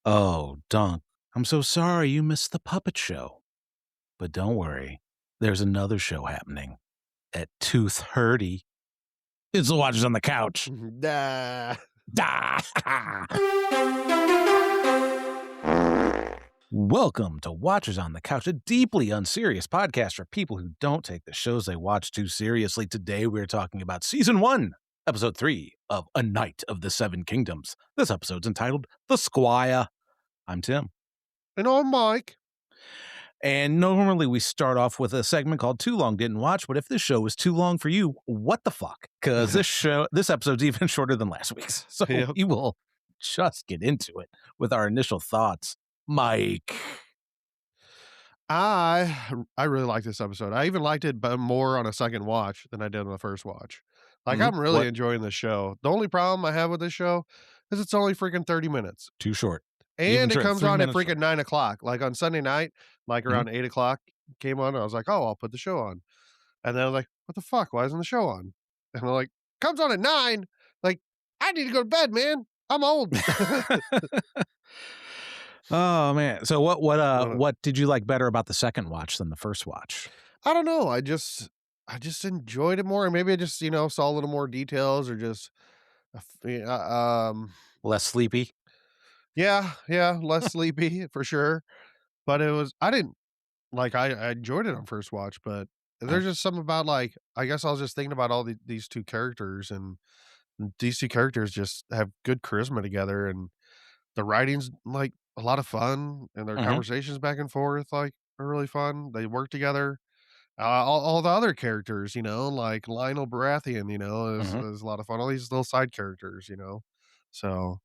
Oh, Dunk, I'm so sorry you missed the puppet show. But don't worry, there's another show happening at 2:30. It's the Watchers on the Couch. Nah. Welcome to Watchers on the Couch, a deeply unserious podcast for people who don't take the shows they watch too seriously. Today we're talking about Season 1, Episode 3 of A Knight of the Seven Kingdoms. This episode's entitled The Squire. I'm Tim. And I'm Mike. And normally we start off with a segment called Too Long Didn't Watch, but if this show is too long for you, what the fuck? Because this episode's even shorter than last week's. So we will just get into it with our initial thoughts. Mike. I really like this episode. I even liked it but more on a second watch than I did on the first watch. Like, I'm really enjoying this show. The only problem I have with this show is it's only freaking 30 minutes. Too short. And it comes on at freaking 9 o'clock. Like, on Sunday night, like around 8 o'clock came on. I was like, oh, I'll put the show on. And then I was like, what the fuck? Why isn't the show on? And I'm like, comes on at 9. Like, I need to go to bed, man. I'm old. Oh man. So what did you like better about the second watch than the first watch? I don't know. I just enjoyed it more, and maybe I just, saw a little more details or just Less sleepy? Yeah, less sleepy for sure. But I didn't like I enjoyed it on first watch, but there's just something about, like, I guess I was just thinking about all these two characters, and these two characters just have good charisma together, and the writing's like a lot of fun, and their conversations back and forth like are really fun. They work together. All the other characters, like Lionel Baratheon, is a lot of fun. All these little side characters, So,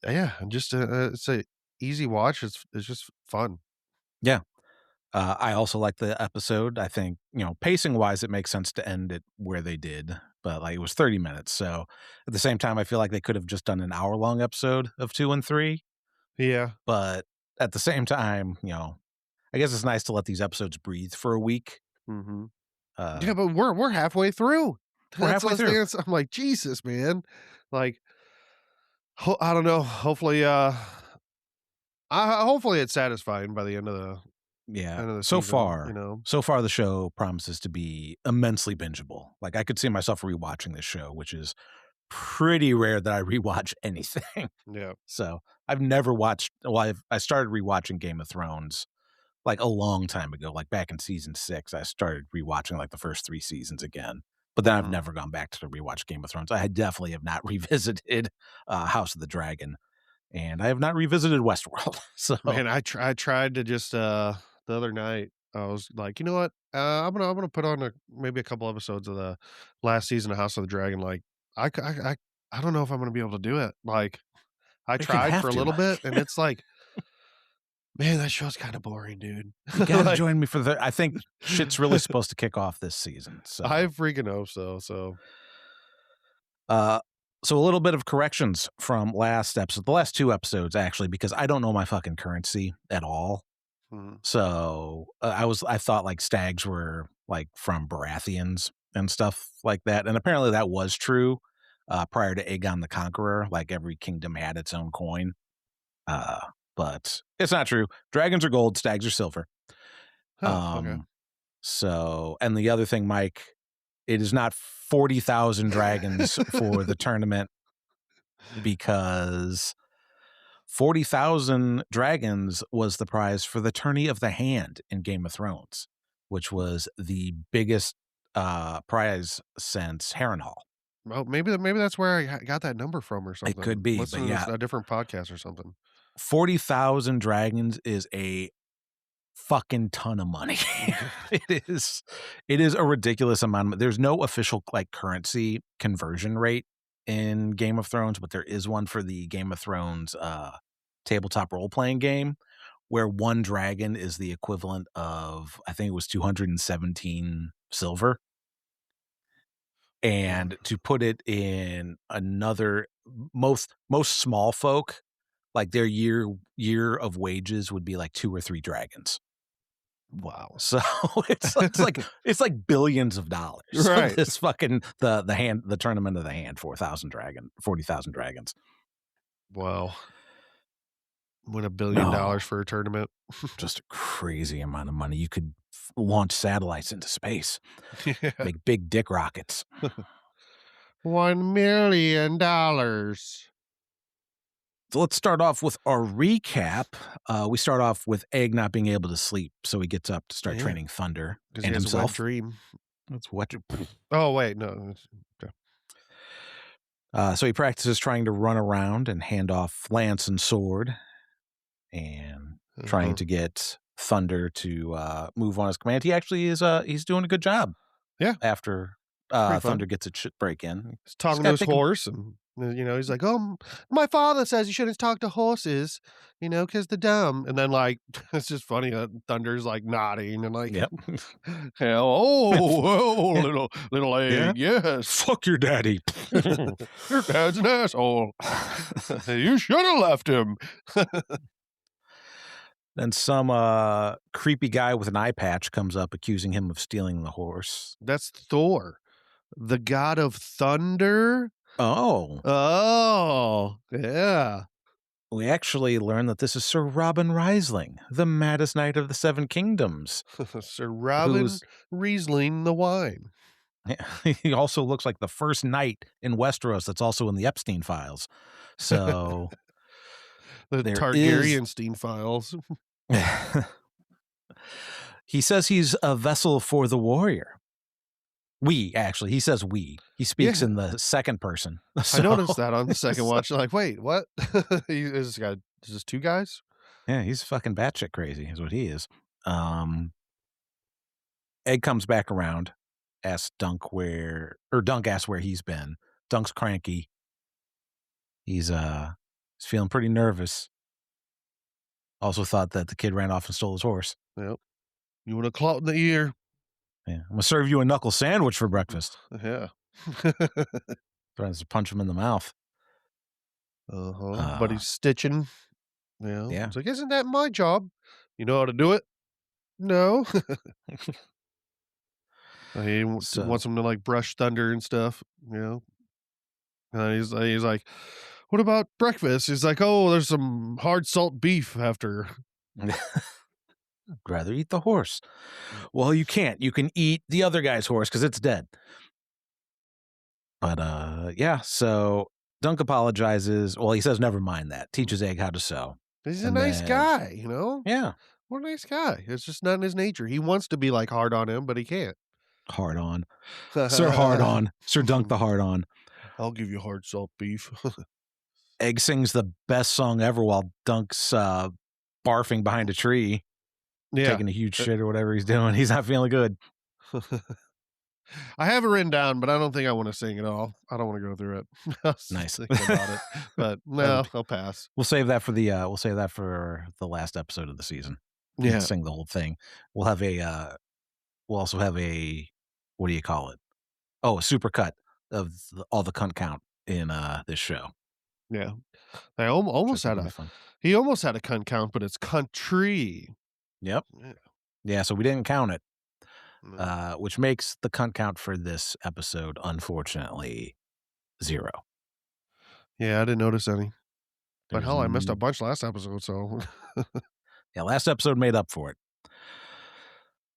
yeah, and just it's a easy watch. It's just fun. Yeah. I also like the episode. I think, pacing wise, it makes sense to end it where they did, but like it was 30 minutes. So at the same time, I feel like they could have just done an hour long episode of 2 and 3. Yeah. But at the same time, I guess it's nice to let these episodes breathe for a week. Yeah, but we're halfway through. We're halfway through. I'm like, Jesus, man. Like, I don't know. Hopefully, hopefully it's satisfying by the end of the So season, far the show promises to be immensely bingeable. Like I could see myself rewatching this show, which is pretty rare that I rewatch anything. Yeah. So I've never watched. Well, I started rewatching Game of Thrones like a long time ago, like back in season 6. I started rewatching like the first 3 seasons again, but then I've never gone back to rewatch Game of Thrones. I definitely have not revisited House of the Dragon, and I have not revisited Westworld. So Man, I tried to just the other night. I was like, you know what? I'm gonna put on maybe a couple episodes of the last season of House of the Dragon. Like, I don't know if I'm gonna be able to do it. Like, I tried for a little bit, and it's like, man, that show's kind of boring, dude. you gotta join me for I think shit's really supposed to kick off this season. So I freaking hope so. So a little bit of corrections from last episode, the last 2 episodes actually, because I don't know my fucking currency at all. So I thought like stags were like from Baratheons and stuff like that, and apparently that was true prior to Aegon the Conqueror. Like every kingdom had its own coin, but it's not true. Dragons are gold, stags are silver. Okay. So, and the other thing, Mike, it is not 40,000 dragons for the tournament, because 40,000 dragons was the prize for the Tourney of the Hand in Game of Thrones, which was the biggest prize since Harrenhal. Well, maybe that's where I got that number from or something. It could be, Listen but yeah, to a different podcast or something. 40,000 dragons is a fucking ton of money. It is a ridiculous amount. There's no official like currency conversion rate in Game of Thrones, but there is one for the Game of Thrones tabletop role-playing game, where 1 dragon is the equivalent of, I think it was 217 silver. And to put it in another, most small folk, like their year of wages would be like 2 or 3 dragons. Wow. So it's like billions of dollars. Right. So this fucking the tournament of the hand, 40,000 dragons. Wow. Win $1 billion No, for a tournament. just a crazy amount of money. You could launch satellites into space, Yeah. make big dick rockets. $1 million. So let's start off with our recap. We start off with Egg not being able to sleep, so he gets up to start Yeah, training Thunder because he and has a wet himself. dream. That's what. Oh, wait, no. Okay. So he practices trying to run around and hand off lance and sword, and trying Uh-huh. to get Thunder to move on his command. He actually is. He's doing a good job Yeah, after it's pretty fun. Thunder gets a break in. He's Just talking to got his to take him. horse, and he's like, "Oh, my father says you shouldn't talk to horses, because they're dumb." And then like, it's just funny that Thunder's like nodding and like, Yep. "Hell, oh, Yeah. little Yeah. egg, yes, Fuck your daddy. your dad's an asshole. You should have left him." Then some creepy guy with an eye patch comes up accusing him of stealing the horse. That's Thor, the god of thunder. Oh, Oh, yeah. we actually learn that this is Sir Robin Risling, the maddest knight of the Seven Kingdoms, Sir Robin who's Riesling the wine. he also looks like the first knight in Westeros that's also in the Epstein files. So The there is Targaryenstein files. he says he's a vessel for the warrior. He says we. He speaks Yeah, in the second person. I noticed So that on the second watch. Like, wait, what? Is this two guys? yeah, he's fucking batshit crazy, is what he is. Egg comes back around, asks Dunk asks where he's been. Dunk's cranky. He's feeling pretty nervous. Also thought that the kid ran off and stole his horse. Yep. You want a claw in the ear? Yeah, I'm gonna serve you a knuckle sandwich for breakfast. Yeah. Tries to punch him in the mouth. Uh-huh. But Uh, he's stitching. yeah. It's like, isn't that my job? You know how to do it? No. He So wants him to like brush thunder and stuff. You know. He's like, what about breakfast? He's like, oh, there's some hard salt beef after. I'd rather eat the horse. Well, you can't. You can eat the other guy's horse because it's dead. But yeah, so Dunk apologizes. Well, he says never mind that. Teaches Egg how to sew. He's a And nice then guy, yeah, What a nice guy. It's just not in his nature. He wants to be like hard on him, but he can't. hard on. Sir Hard On. Sir Dunk the Hard On. I'll give you hard salt beef. Egg sings the best song ever while Dunk's barfing behind a tree, Yeah. taking a huge shit or whatever he's doing. He's not feeling good. I have it written down, but I don't think I want to sing it all. I don't want to go through it. I was Nice. thinking about it, but no, I'll pass. We'll save that for the last episode of the season. You can Yeah. sing the whole thing. We'll have we'll also have a, what do you call it? Oh, a super cut of all the cunt count in this show. Yeah. I Which I think will be fun. he almost had a cunt count, but it's country. Yep. Yeah. Yeah, so we didn't count it. No. Which makes the cunt count for this episode, unfortunately, 0. Yeah, I didn't notice any. But There's hell, I missed a bunch last episode, so yeah, last episode made up for it.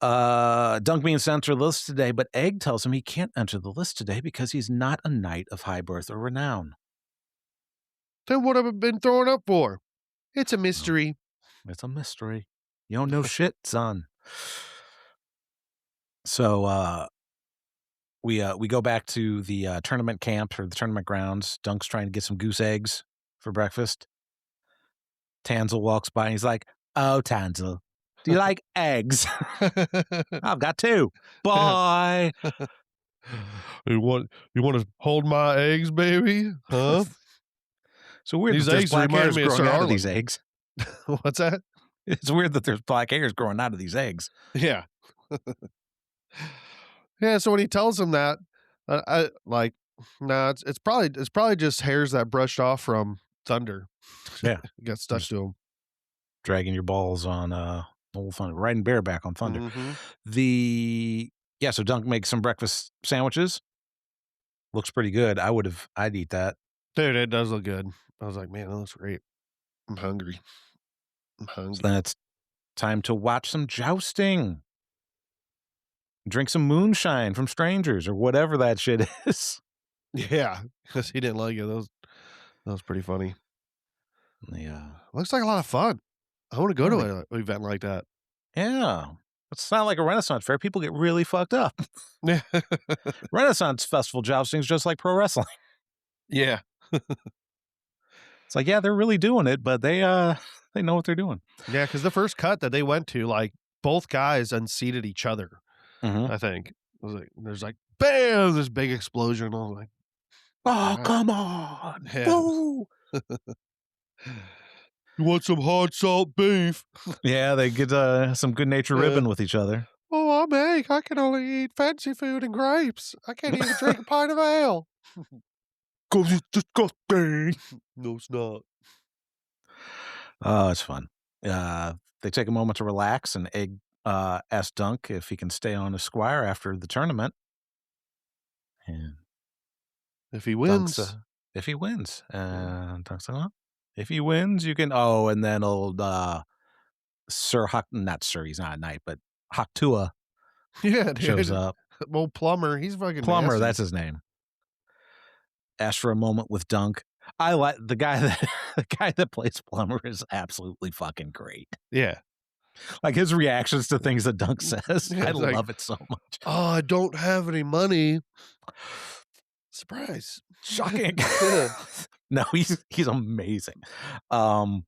Dunk being sent to the list today, but Egg tells him he can't enter the list today because he's not a knight of high birth or renown. then what have I been thrown up for? It's a mystery. It's a mystery. You don't know shit, son. So we go back to the tournament camp or the tournament grounds. Dunk's trying to get some goose eggs for breakfast. Tanzel walks by and he's like, "Oh, Tanzel, do you like eggs? I've got 2. Bye." You want to hold my eggs, baby? Huh? So weird These that there's eggs black remind hairs me of growing Sir out of these Arlen. eggs. What's that? It's weird that there's black hairs growing out of these eggs. Yeah. Yeah, so when he tells him that, I like, nah, it's probably just hairs that brushed off from Thunder. Yeah. Got stuck Just to him. dragging your balls on old Thunder, riding bareback on Thunder. Mhm. So Dunk makes some breakfast sandwiches. Looks pretty good. I'd eat that. Dude, it does look good. I was like, man, that looks great. I'm hungry. I'm So hungry. then it's time to watch some jousting, drink some moonshine from strangers or whatever that shit is. Yeah, because he didn't like it. That was pretty funny. Yeah. Looks like a lot of fun. I wanna go Yeah, to they an event like that. yeah. It's not like a Renaissance fair. People get really fucked up. Yeah. Renaissance festival jousting is just like pro wrestling. Yeah. It's like, yeah, they're really doing it, but they know what they're doing. Yeah, because the first cut that they went to, like, both guys unseated each other, Mhm. I think. It was like there's like, "Bam!" This big explosion. I was like, "Oh, "Alright." come on. Yeah. Boo." "You want some hot salt beef?" Yeah, they get, some good nature Yeah. ribbon with each other. "Oh, I'm Hank. I can only eat fancy food and grapes. I can't even drink a pint of ale." "'Cause it's disgusting." "No, it's not." Oh, it's fun. They take a moment to relax and ask Dunk if he can stay on as Squire after the tournament, and If he Dunk's, wins. if he wins, Yeah. and Dunk's like, "Well, if he wins, you can." Oh, and then old, Sir Huck, not Sir, he's not a knight, but Haktua Yeah, shows dude. up. Old plumber, he's fucking Plumber, nasty. that's his name. Asks for a moment with Dunk. I like the guy that the guy that plays Plumber is absolutely fucking great. Yeah. Like his reactions to things that Dunk says, Yeah, I it's like, love it so much. "Oh, I don't have any money." Surprise. Shocking. Yeah. No, he's amazing. Um,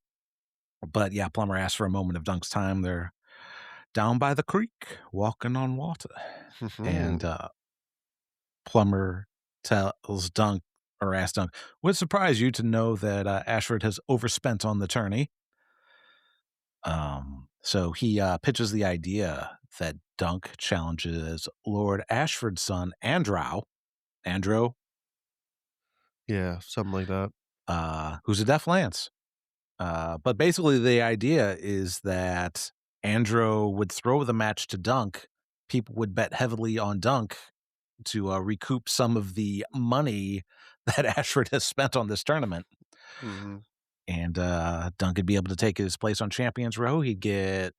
but yeah, Plumber asks for a moment of Dunk's time. They're down by the creek, walking on water, and Mhm. Plumber tells Dunk or asks Dunk, "Would surprise you to know that Ashford has overspent on the tourney." So he pitches the idea that Dunk challenges Lord Ashford's son, Andrew, Yeah, something like that. who's a deaf lance. But basically, the idea is that Andrew would throw the match to Dunk. People would bet heavily on Dunk to recoup some of the money that Ashford has spent on this tournament. Mhm. And Dunk would be able to take his place on Champions Row. He'd get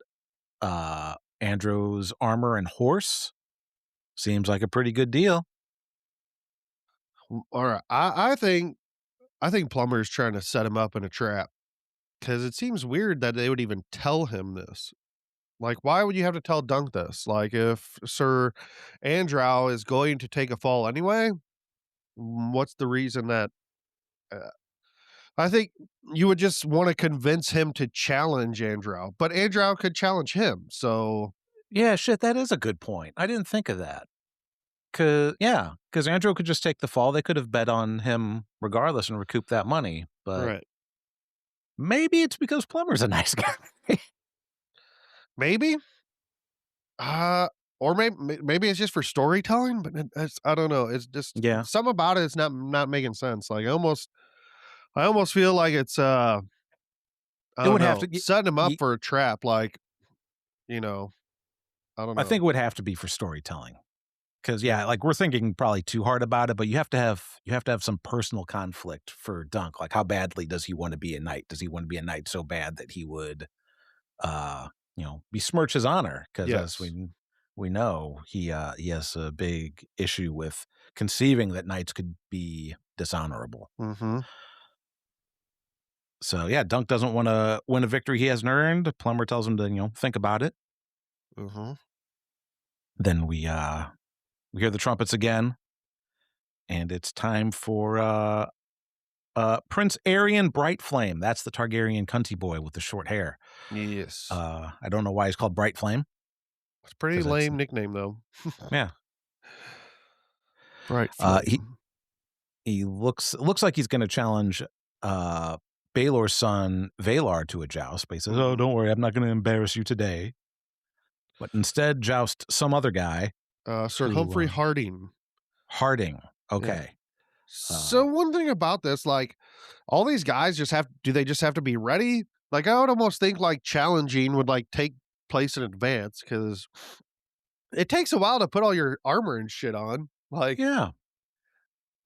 Andrew's armor and horse. Seems like a pretty good deal. Alright, I think Plumber's trying to set him up in a trap because it seems weird that they would even tell him this. Like, why would you have to tell Dunk this? Like, if Sir Andrew is going to take a fall anyway, what's the reason that uh, I think you would just wanna convince him to challenge Andrew, but Andrew could challenge him, so Yeah, shit, that is a good point. I didn't think of that. Cause Andrew could just take the fall. They could have bet on him regardless and recoup that money. But right. maybe it's because Plumber's a nice guy. Maybe? Uh, or maybe it's just for storytelling, but it's I don't know, it's just Yeah. some about it's not making sense, like, I almost feel like it's, I It don't would have know, to setting him up y for a trap, like, you know, I don't I know. think it would have to be for storytelling. Cause yeah, Yeah. like we're thinking probably too hard about it, but you have to have some personal conflict for Dunk. Like how badly does he want to be a knight? Does he want to be a knight so bad that he would uh, besmirch his honor? Because as Yes. we know, he has a big issue with conceiving that knights could be dishonorable. Mhm. So yeah, Dunk doesn't want to win a victory he hasn't earned. Plumber tells him to think about it. Mhm. Then we hear the trumpets again, and it's time for Prince Aryan Brightflame. That's the Targaryen cunty boy with the short hair. Yes. I don't know why he's called Brightflame It's a pretty because that's lame nickname, though. yeah. Bright He flame. looks like he's going to challenge uh, Baelor's son Valar to a joust, but he says, "Oh, Mhm. don't worry, I'm not going to embarrass you today." But instead, joust some other guy Sir who Humphrey Harding. Harding. Yeah. Okay. So Uh, one thing about this, like, all these guys do they just have to be ready? Like, I would almost think, like, challenging would, like, take place in advance because it takes a while to put all your armor and shit on. Like, yeah,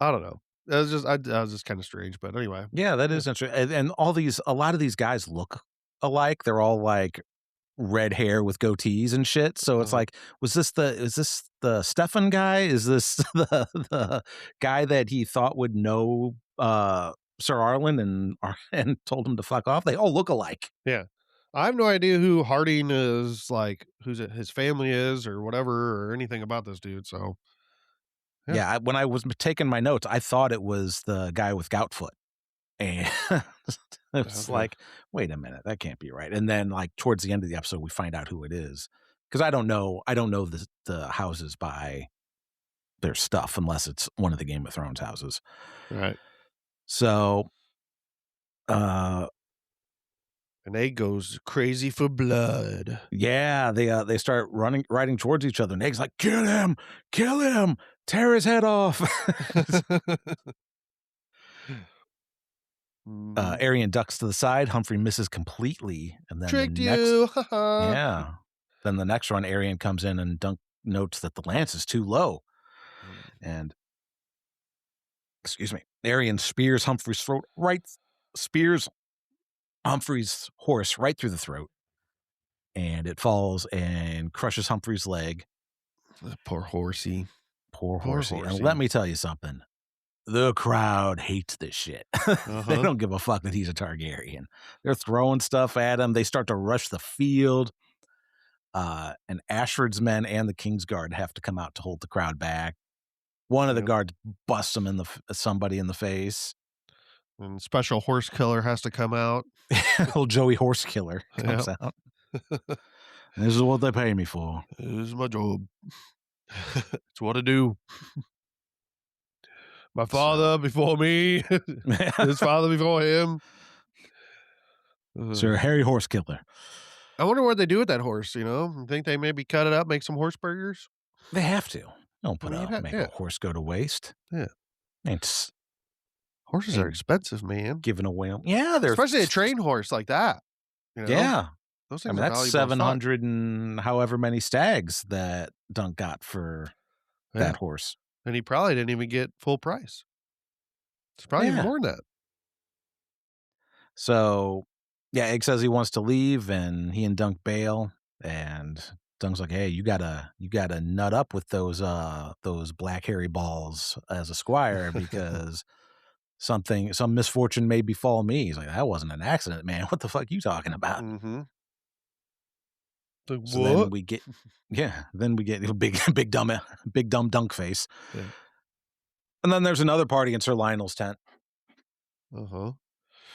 I don't know. It was just I was just kinda strange, but anyway. yeah, that Yeah. is interesting. And a lot of these guys look alike. They're all like red hair with goatees and shit. So it's Uh-huh. like, is this the Stefan guy? Is this the guy that he thought would know Sir Arlen and told him to fuck off? They all look alike. Yeah. I have no idea who Harding is, like, who's it his family is or whatever or anything about this dude, so yeah. Yeah, when I was taking my notes, I thought it was the guy with gout foot. And it's Okay. like, wait a minute, that can't be right. And then like towards the end of the episode, we find out who it is. Because I don't know the houses by their stuff unless it's one of the Game of Thrones houses. Right. So uh And Egg goes crazy for blood. yeah, they start riding towards each other, and Egg's like, kill him, tear his head off. Mhm. Arian ducks to the side, Humphrey misses completely, and then Tricked you. Ha yeah. Then the next run, Arian comes in and Dunk notes that the lance is too low. And excuse me, Arian spears Humphrey's horse right through the throat, and it falls and crushes Humphrey's leg. Poor horsey. Poor Poor horsey. And let horsey. me tell you something. The crowd hates this shit. They Uh-huh. don't give a fuck that he's a Targaryen. They're throwing stuff at him. They start to rush the field. And Ashford's men and the Kingsguard have to come out to hold the crowd back. One of the Yep. guards busts him somebody in the face. And special horse killer has to come out. Old Joey Horse Killer Yep. comes out. This is what they pay me for. This is my job. It's what I do. My father before me, his father before him. Sir Harry Horse Killer. I wonder what they do with that horse, you know? Think they maybe cut it up, make some horse burgers? They have to. Don't I mean, you'd have make yeah, a horse go to waste. yeah. It's Horses are ain't expensive, man. giving away. Yeah, they're Especially a trained horse like that, you know? yeah. Those I things mean, are that's valuable as fuck. 700 and however many stags that Dunk got for Yeah, that horse. and he probably didn't even get full price. It's probably even Yeah. more than that. So, yeah, Egg says he wants to leave, and he and Dunk bail. And Dunk's like, "Hey, you gotta nut up with those black hairy balls as a squire because some misfortune may befall me." He's like, "That wasn't an accident, man. What the fuck you talking about?" Mhm. Like, So then what? we get, yeah, then we get a big dumb Dunk face, Yeah. and then there's another party in Sir Lionel's tent. Uh-huh.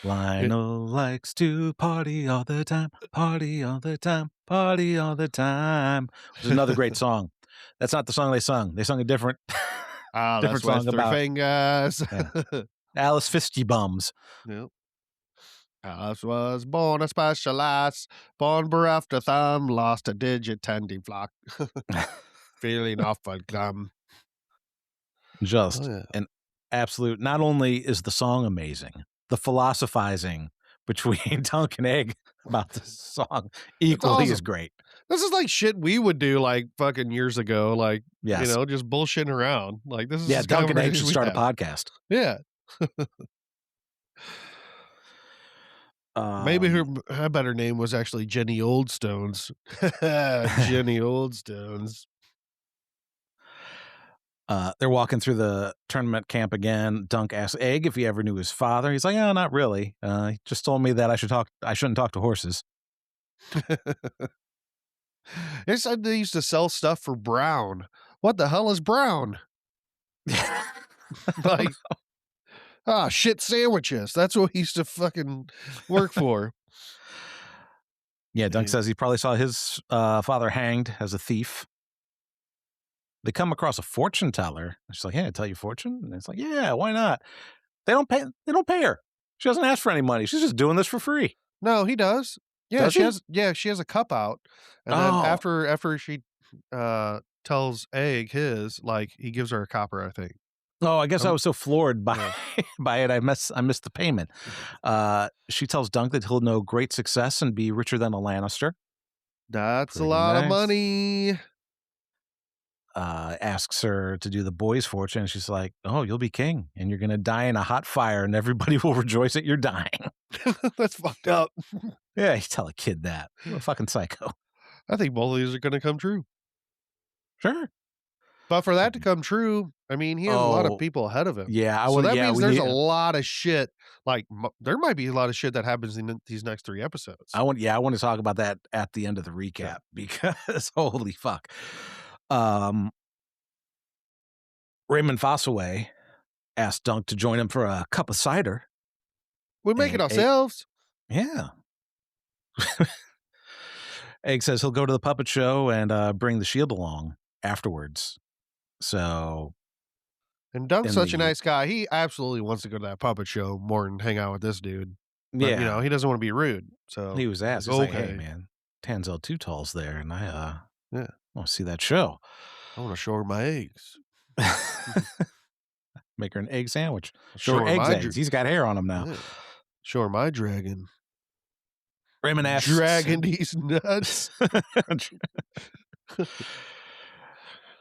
It Lionel likes to party all the time, party all the time, party all the time. Which is another great song. That's not the song they sung. They sung a different Ah, different that's song Western about fingers. Alice Fisty Bums. Yep. Alice was born a specialist, born bereft of thumb, lost a digit tending flock, feeling awful glum. Oh, Just yeah. an absolute. Not only is the song amazing, the philosophizing between Dunk and Egg about this song It's equally is awesome. great. This is like shit we would do like fucking years ago, like, you Yes. know, just bullshitting around. Like, this is Yeah, the Dunk and Egg conversation should we start a have. podcast. Yeah. Maybe her Um, better name was actually Jenny Oldstones. Jenny Oldstones. They're walking through the tournament camp again. Dunk asks Egg if he ever knew his father. He's like, "Oh, not really. He just told me that I shouldn't talk to horses." They said they used to sell stuff for Brown. What the hell is Brown? Like, shit sandwiches. That's what he used to fucking work for. Yeah, Dunk Yeah. says he probably saw his father hanged as a thief. They come across a fortune teller. She's like, "Hey, I tell you fortune?" And it's like, "Yeah, why not?" They don't pay. They don't pay her. She doesn't ask for any money. She's just doing this for free. No, he does. Does he? She has a cup out, and then Oh, after she tells Egg his, like, he gives her a copper, I think. oh, I guess I Um, was so floored by yeah. by it. I missed the payment. She tells Dunk that he'll know great success and be richer than a Lannister. That's a Pretty lot of nice. money. Asks her to do the boy's fortune. And she's like, "Oh, you'll be king, and you're gonna die in a hot fire, and everybody will rejoice that you're dying." That's fucked up. Yeah, you tell a kid that. What a fucking psycho. I think both of these are gonna come true. Sure. But for that to come true, I mean, he has a lot of Oh, people ahead of him. yeah, I So would that yeah, means we there's a need lot of shit, like, there might be a lot of shit that happens in these next 3 episodes. I want to talk about that at the end of the Okay. recap because holy fuck. Um, Raymond Fossaway asked Dunk to join him for a cup of cider, We make it and ourselves. yeah. Egg says he'll go to the puppet show and bring the shield along afterwards. So And Dunk's in such a the nice guy. He absolutely wants to go to that puppet show more than hang out with this dude. But, yeah, he doesn't wanna be rude. he So, was he's asked. like, He's like, "Hey, "Okay. man, Tanzel Too Tall's there, and I Yeah. want to see that show." I wanna show her my eggs. Make her an egg sandwich. Show Show her her my eggs. He's got hair on him now. yeah. Show her my dragon. Raymond asks. Dragging these nuts."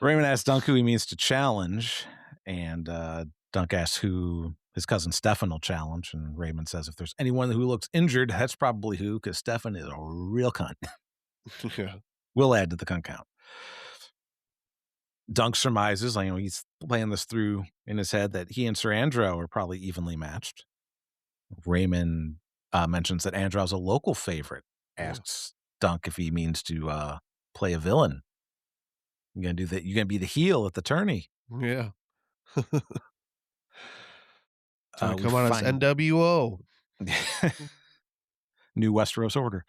Raymond asks Dunk who he means to challenge, and Dunk asks who his cousin Stefan will challenge, and Raymond says if there's anyone who looks injured, that's probably who, because Stefan is a real cunt. Yeah. We'll add to the cunt count. Dunk surmises, he's playing this through in his head that he and Sir Andro are probably evenly matched. Raymond mentions that Andro's a local favorite, Yeah. asks Dunk if he means to play a villain. You're gonna do that. You're gonna be the heel at the tourney. Yeah. It's gonna We come out as find NWO. New Westeros Order.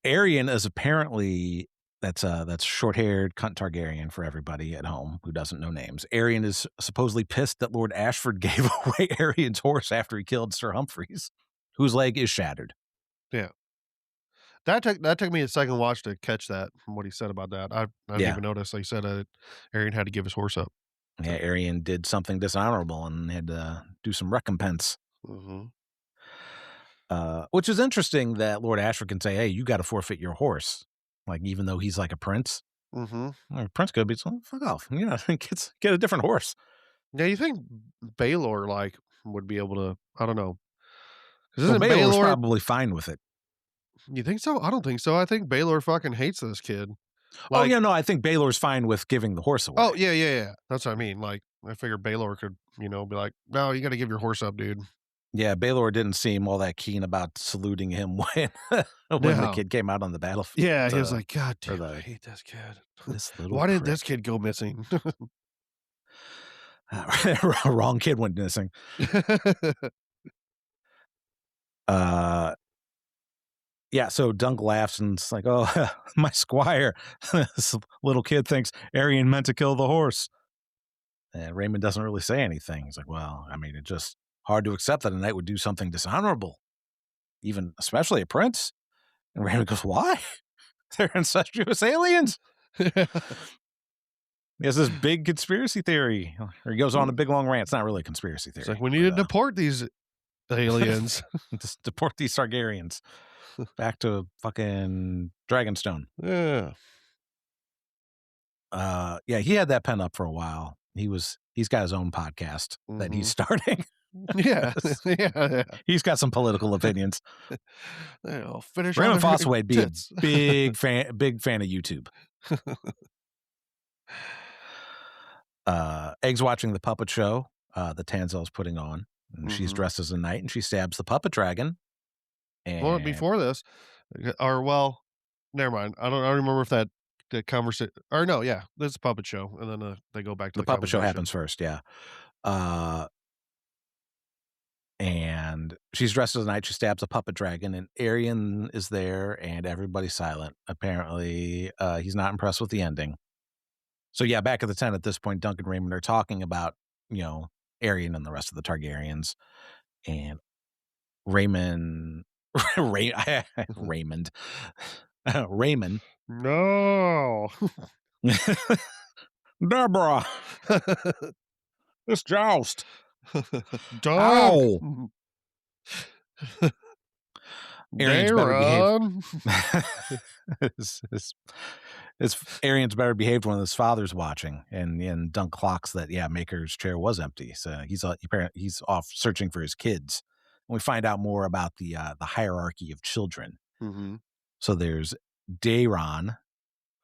Arian is apparently that's short-haired cunt Targaryen for everybody at home who doesn't know names. Arian is supposedly pissed that Lord Ashford gave away Arian's horse after he killed Sir Humphreys, whose leg is shattered. Yeah. That took me a second watch to catch that from what he said about that. I didn't Yeah. even notice. Like he said, Arian had to give his horse up. Yeah, Arian did something dishonorable and had to do some recompense. Mhm. Which is interesting that Lord Ashford can say, "Hey, you got to forfeit your horse," like even though he's like a prince. Mhm. Or a prince could be, so fuck off, get a different horse. Yeah, you think Baylor, like, would be able to I don't know. 'Cause Well, isn't Baylor's Baylor probably fine with it. you think so? I don't think so. I think Baylor fucking hates this kid. Oh Like yeah, no, I think Baylor's fine with giving the horse away. oh, yeah, yeah, yeah. That's what I mean. Like, I figured Baylor could, be like, "No, you gotta give your horse up, dude." Yeah, Baylor didn't seem all that keen about saluting him when the No. kid came out on the battlefield. Yeah, he was like, "God or damn, I the hate this kid. this little Why did prick. this kid go missing?" Wrong kid went missing. Uh, yeah, so Dunk laughs and it's like, "Oh, my squire, this little kid thinks Arian meant to kill the horse." And Raymond doesn't really say anything. He's like, "Well, I mean, it's just hard to accept that a knight would do something dishonorable, even especially a prince." And Raymond goes, "Why? They're incestuous aliens." He has this big conspiracy theory, or he goes on a big long rant. It's not really a conspiracy It's like, theory, "We need to but deport these aliens." just deport these Targaryens back to fucking Dragonstone. Yeah. Yeah, he had that pen up for a while. He's got his own podcast that he's Mhm. starting. Yeah. Yeah, yeah. He's got some political opinions. I'll finish all Raymond their Fossaway would be a tits. big fan of YouTube. Egg's watching the puppet show that Tanzel's putting on, and she's Mhm. dressed as a knight, and she stabs the puppet dragon. Well, And before this, or well, never mind. I don't remember if that conversation or no, yeah, this is a puppet show, and then they go back to the the puppet show conversation. happens first, yeah. Uh, and she's dressed as a knight. She stabs a puppet dragon, and Arian is there, and everybody's silent. Apparently, he's not impressed with the ending. So yeah, back at the tent at this point, Duncan and Raymond are talking about Arian and the rest of the Targaryens, and Raymond, Raymond, Raymond, No. Deborah, this joust. Dog. Ow! Arian's better behaved. Darren. his Arian's better behaved when his father's watching, and Dunk clocks that Maker's chair was empty, so he's off searching for his kids we find out more about the hierarchy of children. Mhm. So there's Dayron,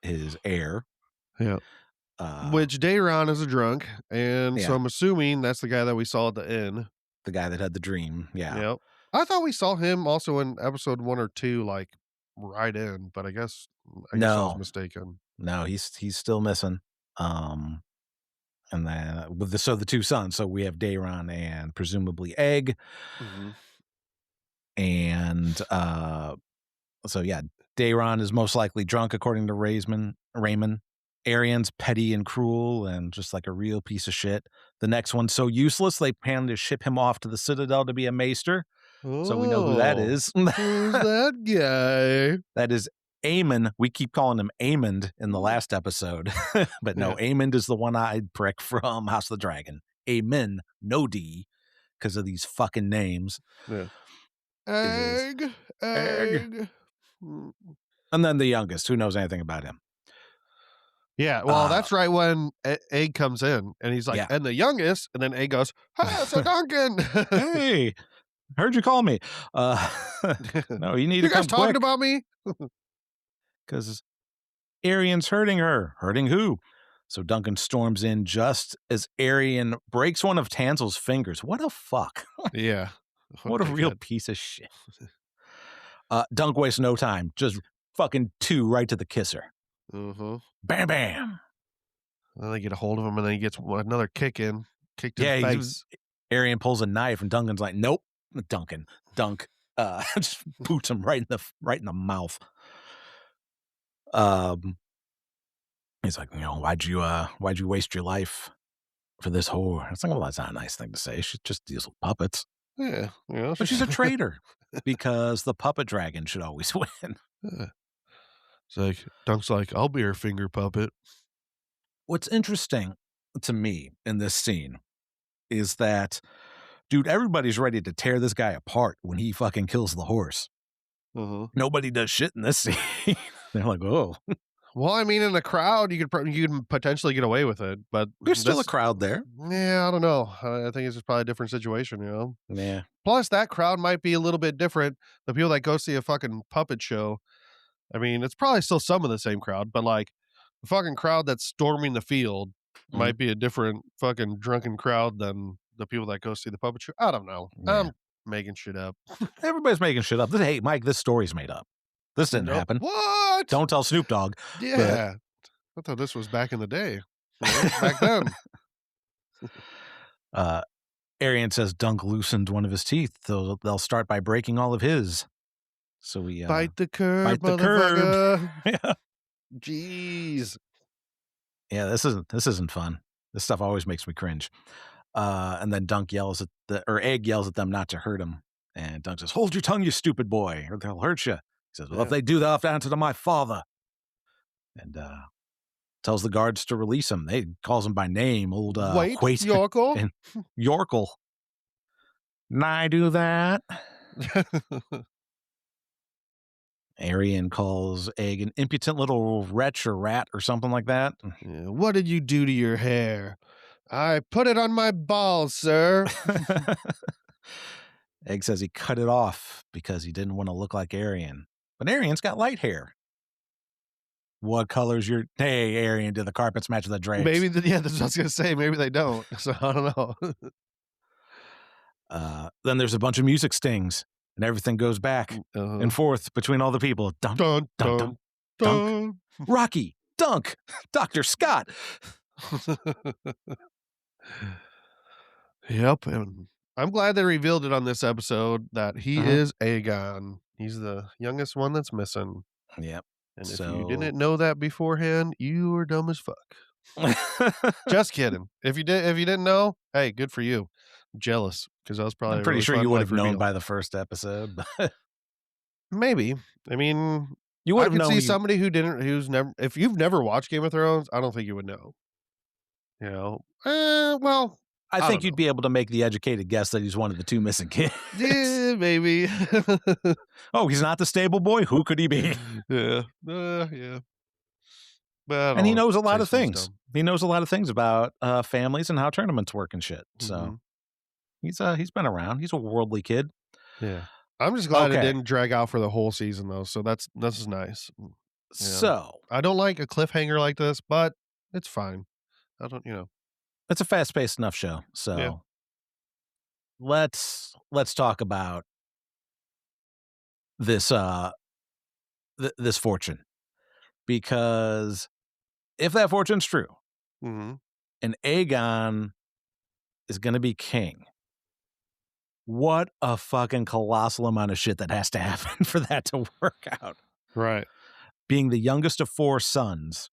his heir. Yeah. Uh, Which Dayron is a drunk, and so yeah, I'm assuming that's the guy that we saw at the inn. the guy that had the dream. Yeah. Yep. I thought we saw him also in episode 1 or 2, like, right in, but I guess I was No, mistaken. no, he's still missing. Um, and then with the two sons. So we have Dayron and presumably Egg, Mhm. and so yeah, Dayron is most likely drunk, according to Raymond. Arian's petty and cruel and just like a real piece of shit. The next one's so useless they plan to ship him off to the Citadel to be a maester. So we know who that Oh, is. who's that guy? That is Aemon. We keep calling him Aemond in the last episode. But no, Yeah, Aemond is the one-eyed prick from House of the Dragon. Aemon, no D, because of these fucking names, yeah. is Egg, Egg. egg. Mm. And then the youngest, who knows anything about him? Yeah, well, Uh, that's right when Egg comes in, and he's like, yeah. "And the youngest," and then Egg goes, "Hey, Sir Duncan." Hey, heard you call me. Uh, no, you need to "You guys come talking quick about me?" because Arian's hurting her. Hurting who? So Duncan storms in just as Arian breaks one of Tansel's fingers. What a fuck. Yeah. What What a a real dickhead. piece of shit. Dunk wastes no time. Just fucking two right to the kisser. Mhm. Bam, bam. Then they get a hold of him, and then he gets another kick to the Yeah, face. Arian pulls a knife, and Duncan's like, "Nope." Dunk, just boots him right in the mouth. Um, he's like, why'd you waste your life for this whore? It's like, well, that's not a nice thing to say. She just deals with puppets, Yeah, but she's a traitor because the puppet dragon should always win. Yeah. It's like Dunk's like, "I'll be her finger puppet." What's interesting to me in this scene is that, dude, everybody's ready to tear this guy apart when he fucking kills the horse. Uh-huh. Nobody does shit in this scene. They're like, oh, Well, I mean, in a crowd, you could potentially get away with it, but there's still a this crowd there. yeah, I don't know. I think it's just probably a different situation, you know? Yeah. Plus, that crowd might be a little bit different. The people that go see a fucking puppet show, I mean, it's probably still some of the same crowd, but, like, the fucking crowd that's storming the field Mhm. might be a different fucking drunken crowd than the people that go see the puppet show. I don't know. Yeah. I'm making shit up. Everybody's making shit up. Hey, Mike, this story's made up. This didn't Nope. happen. What? Don't tell Snoop Dogg. But Yeah. I thought this was back in the day, back then. uh, Arian says Dunk loosened one of his teeth. They'll start by breaking all of his. So we Bite the curb, bite the curb. motherfucker. Yeah. Jeez. Yeah, this isn't fun. This stuff always makes me cringe. And then Egg yells at them not to hurt him. And Dunk says, "Hold your tongue, you stupid boy, or they'll hurt you." He says, "Well, if Yeah. they do, they'll have to answer to my father." And tells the guards to release him. They calls him by name, old Wait, Wait Yorkle. and Yorkle. And I do that. Arian calls Egg an impotent little wretch or rat or something like that. Yeah, what did you do to your hair? I put it on my balls, sir. Egg says he cut it off because he didn't want to look like Arian. But Arian's got light hair. What color's your... Hey, Arian, do the carpets match the drapes? Maybe, yeah, that's what I was going to say. Maybe they don't. So I don't know. Then there's a bunch of music stings, and everything goes back and forth between all the people. Dunk, Dun, dunk, dun, dunk, dunk. Rocky, Dunk, Dr. Scott. Yep. And I'm glad they revealed it on this episode that he is Aegon. He's the youngest one that's missing. Yep. And if you didn't know that beforehand, you were dumb as fuck. Just kidding. If you didn't know, hey, good for you. I'm jealous because I was probably I'm pretty really sure fun you would life have known reveal. by the first episode. But Maybe. I mean, you would I have could known. see somebody who's never. If you've never watched Game of Thrones, I don't think you would know. You know, well, I don't think you'd know. be able to make the educated guess that he's one of the two missing kids. Yeah, maybe. Oh, he's not the stable boy? Who could he be? Yeah, yeah. But I And he don't knows a lot of Jason was things. dumb. He knows a lot of things about families and how tournaments work and shit. So Mhm. he's been around. He's a worldly kid. Yeah. I'm just glad it Okay, didn't drag out for the whole season though, so this is nice. Yeah. so I don't like a cliffhanger like this, but it's fine. I don't, it's a fast-paced enough show. yeah. So let's talk about this this fortune, because if that fortune's true Mhm. and Aegon is going to be king, what a fucking colossal amount of shit that has to happen for that to work out. Right. Being the youngest of 4 sons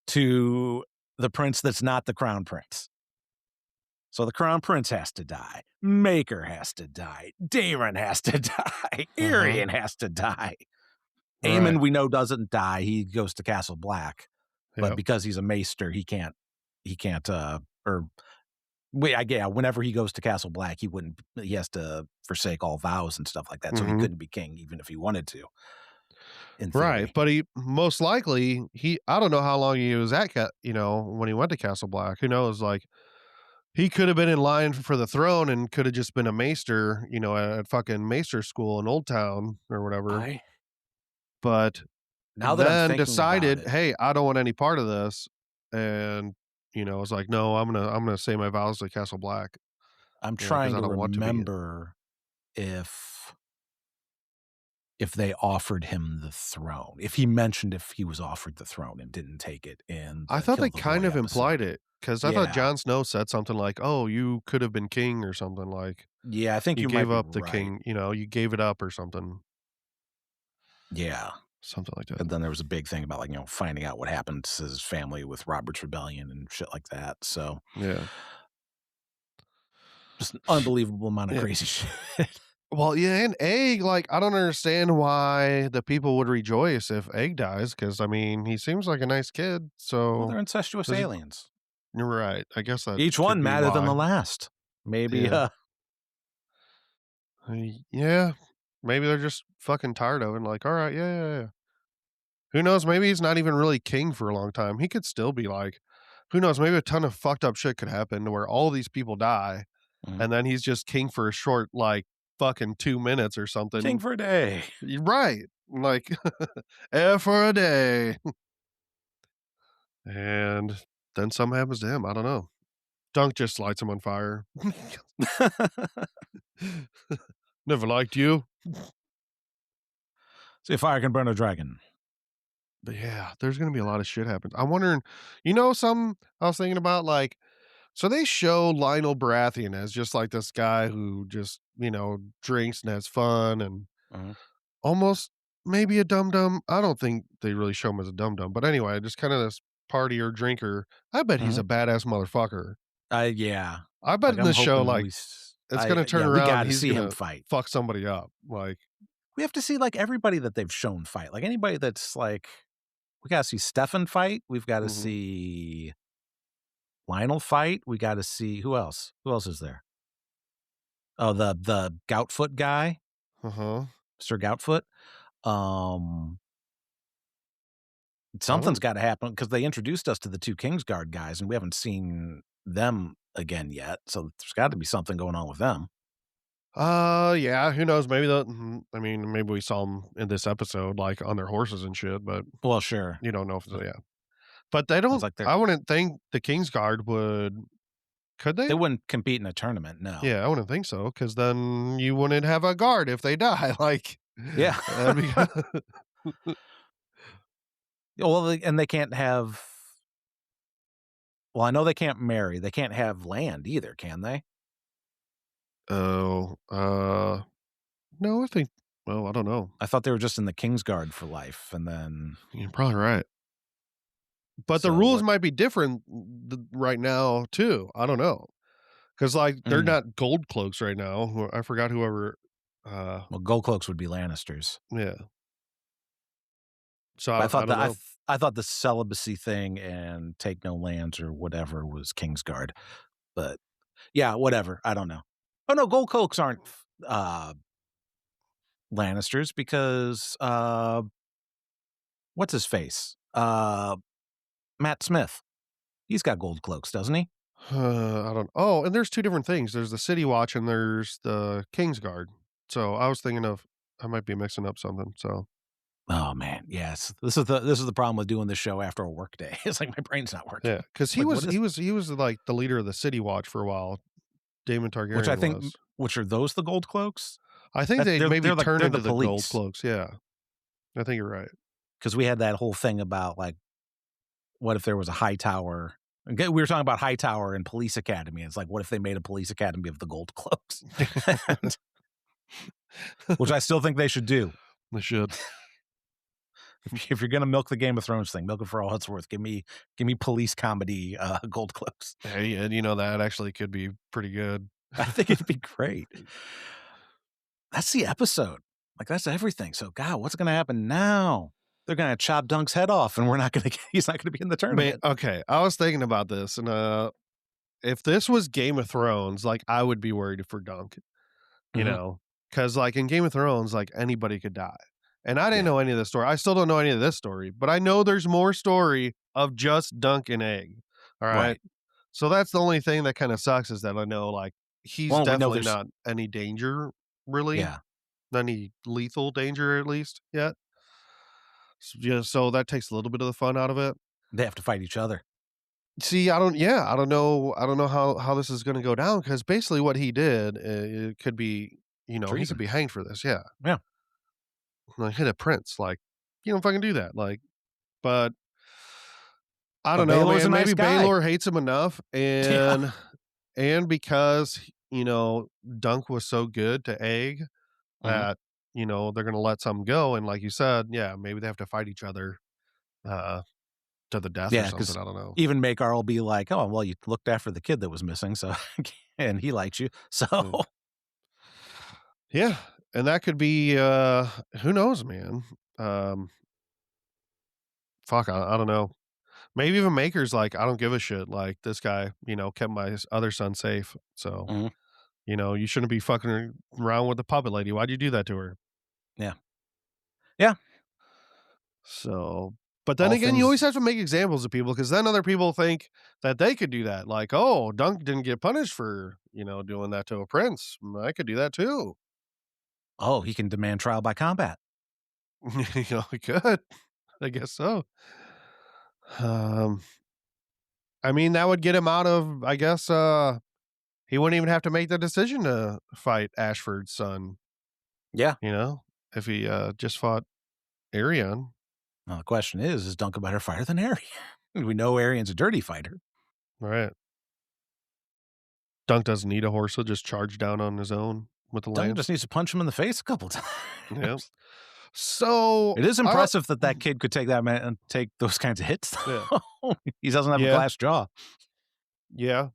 to the prince that's not the crown prince. So the crown prince has to die. Maker has to die. Daemon has to die. Uh-huh. Arian has to die. Right. Aemon, we know, doesn't die. He goes to Castle Black. But Yep. because he's a maester, he can't, or wait, yeah, whenever he goes to Castle Black, he has to forsake all vows and stuff like that. So he Mhm. couldn't be king, even if he wanted to, in Right, theory. but he most likely I don't know how long he was at when he went to Castle Black. Who knows? Like he could have been in line for the throne and could have just been a maester, at fucking maester school in Old Town or whatever. I But Now that I'm then thinking about decided, it, hey, I don't want any part of this, and it's like, no, I'm gonna say my vows to Castle Black, I'm because trying I to don't want to be. remember if they offered him the throne. If he mentioned if he was offered the throne and didn't take it in I the thought Kill they the Boy kind of episode. implied it because I thought Yeah. Jon Snow said something like, "Oh, you could have been king," or something like. Yeah, I think You you gave might be up the right. king, you gave it up or something, Yeah. something like that. And then there was a big thing about, like, finding out what happened to his family with Robert's Rebellion and shit like that. So Yeah. just an unbelievable amount of Yeah. crazy shit. Well, yeah, and Egg, like, I don't understand why the people would rejoice if Egg dies, because I mean, he seems like a nice kid, Well, so they're incestuous does he. aliens. You're right, I guess that Each could one be madder than the why. last. Maybe, Yeah. Yeah. Maybe they're just fucking tired of it and like, "Alright, yeah, yeah, yeah." Who knows, maybe he's not even really king for a long time. He could still be like who knows, maybe a ton of fucked up shit could happen to where all these people die, mhm. and then he's just king for a short, like, fucking 2 minutes or King something. for a day. You're right. Like, for a day. And then something happens to him, I don't know. Dunk just lights him on fire. "Never liked you." See if fire can burn a dragon. But yeah, there's gonna be a lot of shit happens. I'm wondering some I was thinking about, like, so they show Lionel Baratheon as just like this guy who just, drinks and has fun and Mhm. almost maybe a dum dum. I don't think they really show him as a dum dum, but anyway, just kind of this partier drinker. I bet he's Mhm. a badass motherfucker. Yeah. I bet Like, in I'm the show, hoping like, we s it's I gonna turn yeah, we around, gotta he's see him gonna fight. fuck somebody up. Like, We have to see, like, everybody that they've shown fight. Like, anybody that's, like, we gotta see Stefan fight. We've gotta mhm, see Lionel fight. We gotta see who else? Who else is there? Oh, the Goutfoot guy, uh-huh. Sir Goutfoot. Um, I Something's wouldn't gotta happen because they introduced us to the 2 Kingsguard guys, and we haven't seen them again yet, so there's gotta be something going on with them. yeah, who knows? Maybe I mean, maybe we saw them in this episode, like, on their horses and shit, but Well, sure. you don't know if But yeah. But they it's don't like I wouldn't think the Kingsguard would could they they? wouldn't compete in a tournament, no. Yeah, I wouldn't think so, because then you wouldn't have a guard if they die, like, Yeah. that'd be Well, they can't have well, I know they can't marry. They can't have land either, can they? Oh, no, I think well, I don't know. I thought they were just in the Kingsguard for life, and then You're probably right. But the so rules what might be different right now too, I don't know, because like, they're mm, not gold cloaks right now, I forgot whoever, well, Gold Cloaks would be Lannisters. yeah, so But I don't know. I thought the celibacy thing and take no lands or whatever was Kingsguard. But yeah, whatever. I don't know. Oh no, Gold Cloaks aren't uh Lannisters because what's his face? Matt Smith. He's got gold cloaks, doesn't he? I don't and there's 2 different things, there's the City Watch and there's the Kingsguard. So I was thinking of I might be mixing up something. So Oh, man, yes. This is the problem with doing this show after a work day. It's like my brain's not yeah, working. because Like, what is he was like the leader of the City Watch for a while. Damon which I Targaryen think was. which are those the gold cloaks? I think That they maybe turned they're the into the gold police cloaks. Yeah, I think you're right. because we had that whole thing about, like, what if there was a high tower? We were talking about high tower and police academy. It's like, what if they made a police academy of the gold cloaks? And which I still think they should do. They should. If you're gonna milk the Game of Thrones thing, milk it for all it's worth. Give me police comedy, gold cloaks. Hey, and that actually could be pretty good. I think it'd be great. That's the episode. Like, that's everything. So, God, what's gonna happen now? They're gonna chop Dunk's head off, and we're not gonna he's not gonna be in the Man, tournament. okay, I was thinking about this, and if this was Game of Thrones, like I would be worried for Dunk. You Mhm. know, because like in Game of Thrones, like anybody could die. And I didn't Yeah, know any of the story. I still don't know any of this story, but I know there's more story of just Dunk and Egg. All right. right. So that's the only thing that kind of sucks is that I know like he's Well, we know definitely there's not any danger, really, yeah, not any lethal danger at least yet. Yeah, so that takes a little bit of the fun out of it. they have to fight each other. See, I don't know how this is going to go down because basically what he did, it could be, he could Treason. be hanged for this. Yeah. Yeah. Like, hit a prince, like, you don't fucking do that, like, but I But don't know, Baylor's a man, nice maybe guy. Baylor hates him enough, Yeah. and because, Dunk was so good to Egg Mhm. that, they're gonna let some go, and like you said, yeah, maybe they have to fight each other, uh, to the death or Yeah, something, because I don't know. even Makar will be like, "Oh, well, you looked after the kid that was missing, so and he liked you." So, Mm. Yeah, and that could be, who knows, man, um, fuck, I don't know. Maybe even Maker's like, "I don't give a shit, like, this guy, kept my other son safe, so" mhm, You shouldn't be fucking around with the puppet lady. Why'd you do that to her? yeah. Yeah, So, but then all again, you always things have to make examples of people because then other people think that they could do that. Like, oh, Dunk didn't get punished for, doing that to a prince. I could do that too. oh, he can demand trial by combat. I could. I guess so. Um, I mean, that would get him out of, I guess, he wouldn't even have to make the decision to fight Ashford's son, Yeah. you know, if he just fought Arion. Now the question is Dunk a better fighter than Arian? We know Arian's a dirty fighter. Right. Dunk doesn't need a horse, he'll just charge down on his own with the Dunk just lance. needs to punch him in the face a couple Yeah. times. So, It is I impressive that that kid could take that man and take those kinds of hits, yeah. though. He doesn't have a Yeah, glass jaw. yeah.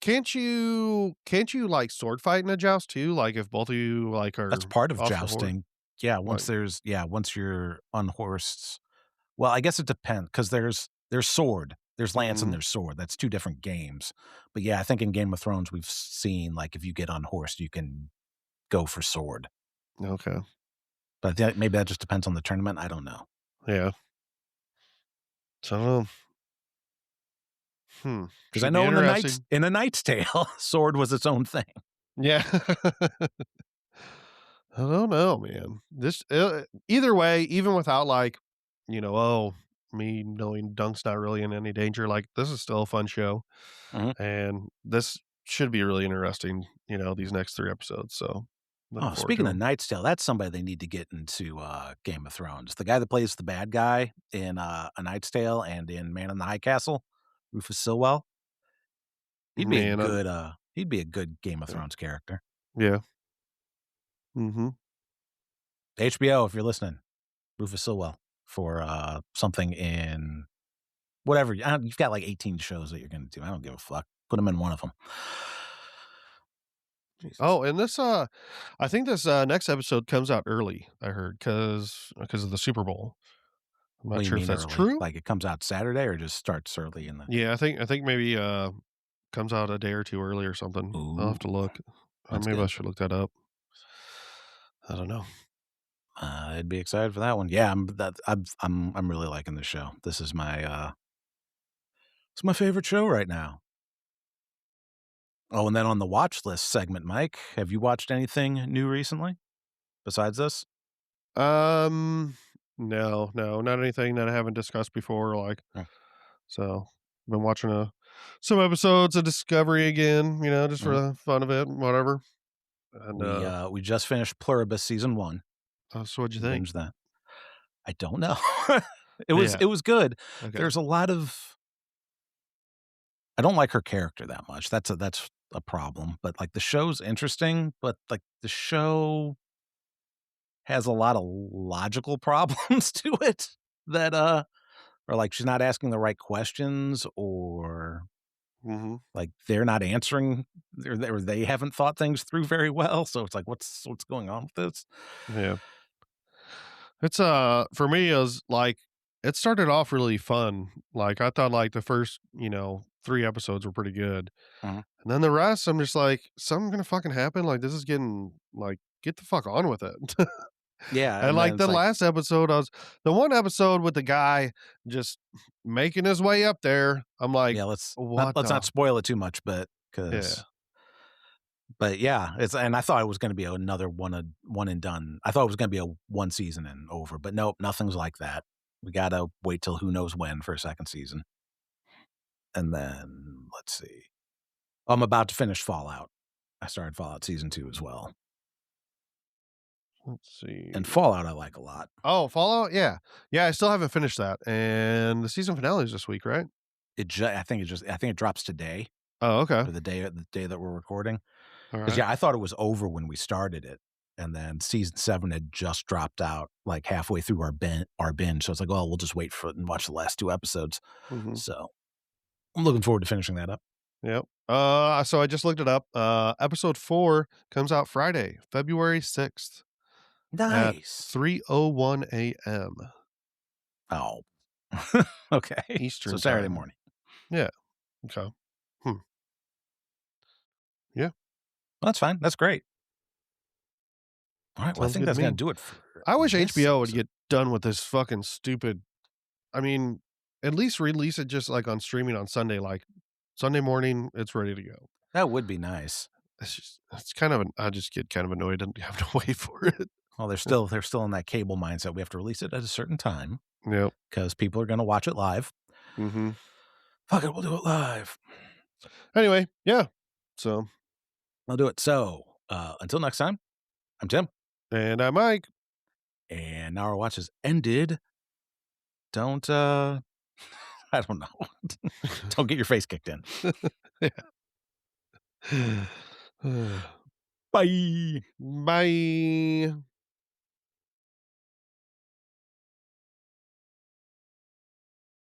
Can't you, like, sword fight in a joust too? Like, if both of you, like, That's are part of off the horse? jousting. Yeah, Like once you're unhorsed. Well, I guess it depends because there's sword, there's lance, and mhm, there's sword. That's 2 different games. But, yeah, I think in Game of Thrones, we've seen, like, if you get unhorsed, you can go for sword. okay. But that maybe that just depends on the tournament, I don't know. Yeah. So, Because I should be know interesting. in A Knight's Tale, sword was its own thing. Yeah. I don't know, man. This either way, even without, like, oh, me knowing Dunk's not really in any danger, like, this is still a fun show. Mhm. And this should be really interesting, these next 3 episodes, so looking Oh, forward to speaking of them. Knight's Tale, that's somebody they need to get into, Game of Thrones. The guy that plays the bad guy in, A Knight's Tale and in Man in the High Castle, Rufus Sewell, Man, he'd be a good Game of yeah. Thrones character. Yeah. Mhm. HBO, if you're listening, Rufus Sewell for, something in whatever you've got, like, 18 shows that you're gonna do. I don't give a fuck. Put him in one of them. Jesus. Oh, and this, I think this, next episode comes out early, I heard, because of the Super Bowl. I'm What not do you sure if mean that's early? true. Like, it comes out Saturday or just starts early in the Yeah, I think maybe, comes out a day or 2 early or something. I'll have Ooh, to look. that's Maybe I good. should look that up. I don't know. I'd be excited for that one. Yeah, I'm really liking the show. This is it's my favorite show right now. Oh, and then on the watch list segment, Mike, have you watched anything new recently? besides this? Um, no, no, not anything that I haven't discussed before, like, Mm, so, been watching, some episodes of Discovery again, just for mhm. the fun of it, whatever, and, We just finished Pluribus season 1. so what'd you We think? binged that. I don't know. Yeah, It was good. okay. There's a lot of I don't like her character that much. That's a problem, but, like, the show's interesting, but, like, the show has a lot of logical problems to it that, or, like, she's not asking the right questions or, Mhm, like, they're not answering or they haven't thought things through very well, so it's like, what's going on with this? yeah. It's, for me, it was, like, it started off really fun, like, I thought, like, the first, 3 episodes were pretty good, Mhm. and then the rest, I'm just like, "Something gonna fucking happen?" Like, this is getting like, get the fuck on with it. Yeah, And, and then like, it's the like, last episode, I was the one episode with the guy just making his way up there, I'm like, yeah, "What let's not the." spoil it too much, but Yeah. because but yeah, it's and I thought it was gonna be another one and done. I thought it was gonna be a one season and over, but nope, nothing's like that. We gotta wait till who knows when for a second season. And then let's see. I'm about to finish Fallout. I started Fallout season 2 as well. Let's And see. Fallout I like a lot. Oh, Fallout? Yeah. Yeah, I still haven't finished that, and the season finale is this week, right? I think it drops today Oh, okay. or the day that we're recording. Because Alright. yeah, I thought it was over when we started it, and then season 7 had just dropped out, like, halfway through our binge, so it's like, "Oh, we'll just wait for it and watch the last 2 episodes." Mhm. So, I'm looking forward to finishing that up. Yep. So I just looked it up. Episode 4 comes out Friday, February 6th at Nice. 3:01 AM Oh. Okay. So Eastern Saturday Time. morning. Yeah, okay. Hmm. Yeah, Well, that's fine, that's great. Alright, well, I sounds think good to that's gonna me. do it for I wish this HBO would episode. get done with this fucking stupid. I mean, at least release it just, like, on streaming on Sunday, like, Sunday morning, it's ready to go. That would be nice. It's kind of an I just get kind of annoyed and have to wait for it. Well, they're still in that cable mindset, we have to release it at a certain time Yep. because people are gonna watch it live. Mhm. "Fuck it, we'll do it live." Anyway, yeah. So, I'll do it. So, until next time, I'm Tim, and I'm Mike. and now our watch has ended. Don't, I don't know. Don't get your face kicked in. Yeah. Bye. Bye.